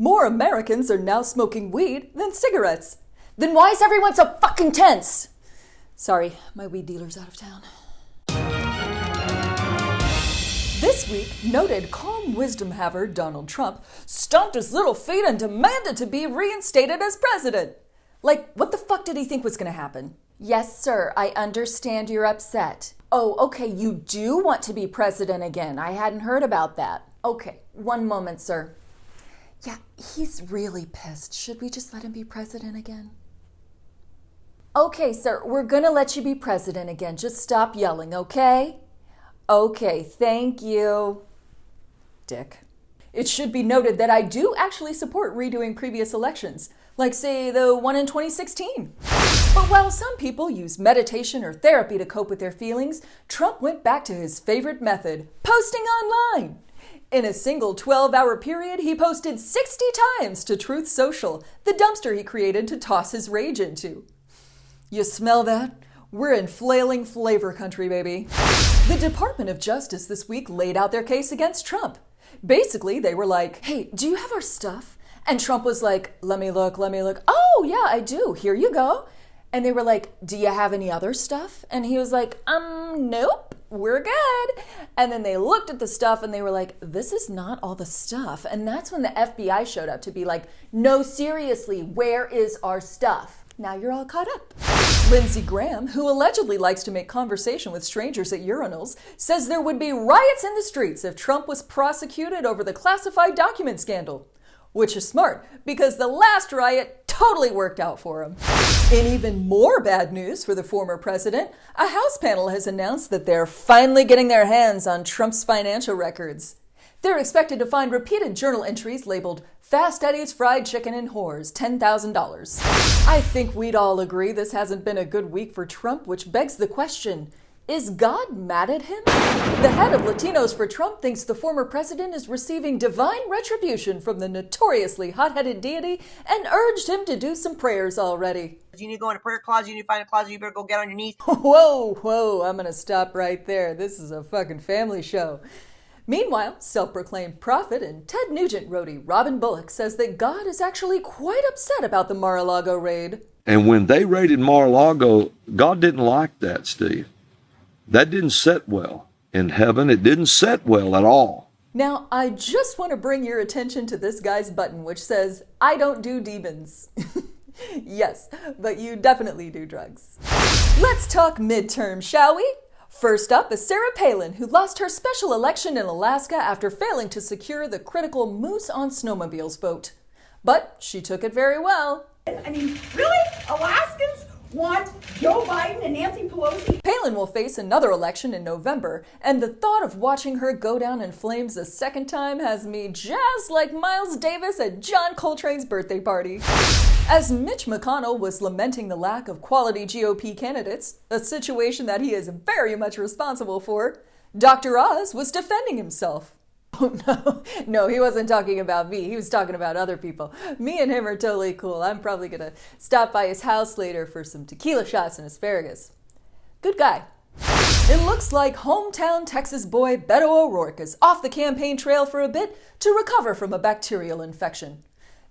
More Americans are now smoking weed than cigarettes. Then why is everyone so fucking tense? Sorry, my weed dealer's out of town. This week, noted calm wisdom haver Donald Trump stomped his little feet and demanded to be reinstated as president. Like, what the fuck did he think was going to happen? Yes, sir, I understand you're upset. Oh, okay, you do want to be president again. I hadn't heard about that. Okay, one moment, sir. Yeah, he's really pissed. Should we just let him be president again? Okay, sir, we're gonna let you be president again. Just stop yelling, okay? Okay, thank you. Dick. It should be noted that I do actually support redoing previous elections, like, say, the one in 2016. But while some people use meditation or therapy to cope with their feelings, Trump went back to his favorite method, posting online. In a single 12-hour period, he posted 60 times to Truth Social, the dumpster he created to toss his rage into. You smell that? We're in flailing flavor country, baby. The Department of Justice this week laid out their case against Trump. Basically, they were like, hey, do you have our stuff? And Trump was like, let me look. Oh, yeah, I do. Here you go. And they were like, do you have any other stuff? And he was like, nope, we're good. And then they looked at the stuff and they were like, this is not all the stuff. And that's when the FBI showed up to be like, no, seriously, where is our stuff? Now you're all caught up. Lindsey Graham, who allegedly likes to make conversation with strangers at urinals, says there would be riots in the streets if Trump was prosecuted over the classified document scandal. Which is smart, because the last riot totally worked out for him. In even more bad news for the former president, a House panel has announced that they're finally getting their hands on Trump's financial records. They're expected to find repeated journal entries labeled Fast Eddie's Fried Chicken and Whores, $10,000. I think we'd all agree this hasn't been a good week for Trump, which begs the question, is God mad at him? The head of Latinos for Trump thinks the former president is receiving divine retribution from the notoriously hot-headed deity and urged him to do some prayers already. You need to go in a prayer closet, you need to find a closet, you better go get on your knees. Whoa, I'm gonna stop right there. This is a fucking family show. Meanwhile, self-proclaimed prophet and Ted Nugent roadie Robin Bullock says that God is actually quite upset about the Mar-a-Lago raid. And when they raided Mar-a-Lago, God didn't like that, Steve. That didn't set well. In heaven, it didn't set well at all. Now, I just want to bring your attention to this guy's button, which says, I don't do demons. Yes, but you definitely do drugs. Let's talk midterm, shall we? First up is Sarah Palin, who lost her special election in Alaska after failing to secure the critical Moose on Snowmobiles vote. But she took it very well. I mean, really? Alaskans want Joe Biden and Nancy Pelosi? Palin will face another election in November, and the thought of watching her go down in flames a second time has me jazzed like Miles Davis at John Coltrane's birthday party. As Mitch McConnell was lamenting the lack of quality GOP candidates, a situation that he is very much responsible for, Dr. Oz was defending himself. Oh, no, he wasn't talking about me. He was talking about other people. Me and him are totally cool. I'm probably going to stop by his house later for some tequila shots and asparagus. Good guy. It looks like hometown Texas boy Beto O'Rourke is off the campaign trail for a bit to recover from a bacterial infection.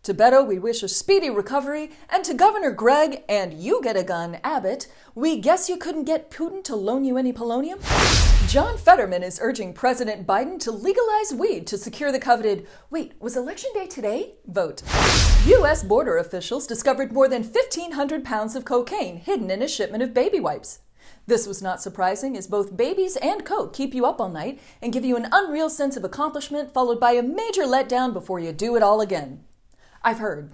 To Beto, we wish a speedy recovery, and to Governor Greg and you get a gun, Abbott, we guess you couldn't get Putin to loan you any polonium? John Fetterman is urging President Biden to legalize weed to secure the coveted, wait, was Election Day today? Vote. U.S. border officials discovered more than 1,500 pounds of cocaine hidden in a shipment of baby wipes. This was not surprising, as both babies and coke keep you up all night and give you an unreal sense of accomplishment, followed by a major letdown before you do it all again. I've heard.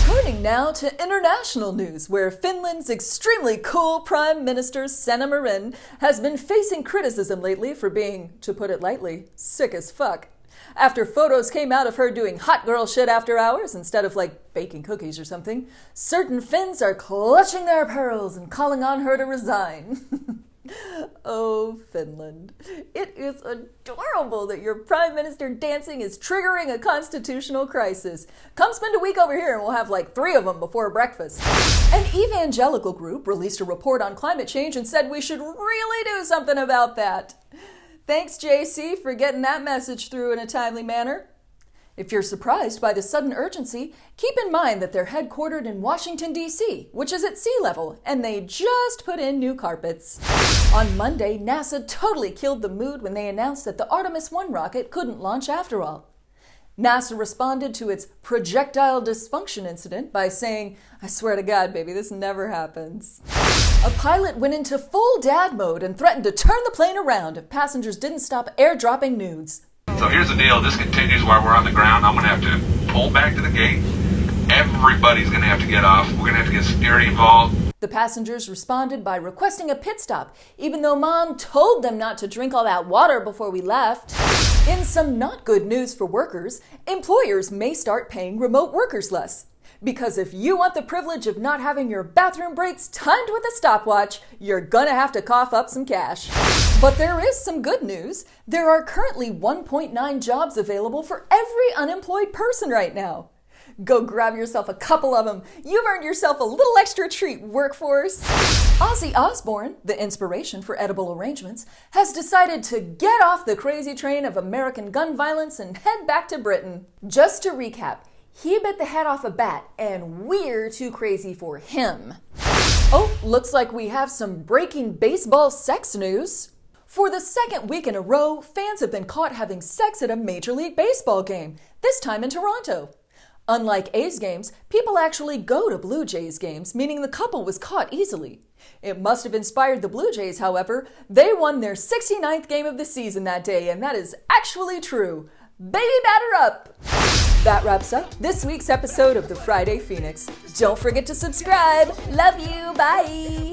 Turning now to international news, where Finland's extremely cool Prime Minister Sanna Marin has been facing criticism lately for being, to put it lightly, sick as fuck. After photos came out of her doing hot girl shit after hours instead of, like, baking cookies or something, certain Finns are clutching their pearls and calling on her to resign. Oh, Finland. It is adorable that your prime minister dancing is triggering a constitutional crisis. Come spend a week over here and we'll have like 3 of them before breakfast. An evangelical group released a report on climate change and said we should really do something about that. Thanks, JC, for getting that message through in a timely manner. If you're surprised by the sudden urgency, keep in mind that they're headquartered in Washington, D.C., which is at sea level, and they just put in new carpets. On Monday, NASA totally killed the mood when they announced that the Artemis 1 rocket couldn't launch after all. NASA responded to its projectile dysfunction incident by saying, "I swear to God, baby, this never happens." A pilot went into full dad mode and threatened to turn the plane around if passengers didn't stop airdropping nudes. So here's the deal. This continues while we're on the ground. I'm going to have to pull back to the gate. Everybody's going to have to get off. We're going to have to get security involved. The passengers responded by requesting a pit stop, even though Mom told them not to drink all that water before we left. In some not good news for workers, employers may start paying remote workers less. Because if you want the privilege of not having your bathroom breaks timed with a stopwatch, you're gonna have to cough up some cash. But there is some good news. There are currently 1.9 jobs available for every unemployed person right now. Go grab yourself a couple of them. You've earned yourself a little extra treat, workforce. Ozzy Osbourne, the inspiration for Edible Arrangements, has decided to get off the crazy train of American gun violence and head back to Britain. Just to recap, he bit the head off a bat, and we're too crazy for him. Oh, looks like we have some breaking baseball sex news. For the second week in a row, fans have been caught having sex at a Major League Baseball game, this time in Toronto. Unlike A's games, people actually go to Blue Jays games, meaning the couple was caught easily. It must have inspired the Blue Jays, however. They won their 69th game of the season that day, and that is actually true. Baby batter up! That wraps up this week's episode of the Friday Fenix. Don't forget to subscribe. Love you. Bye.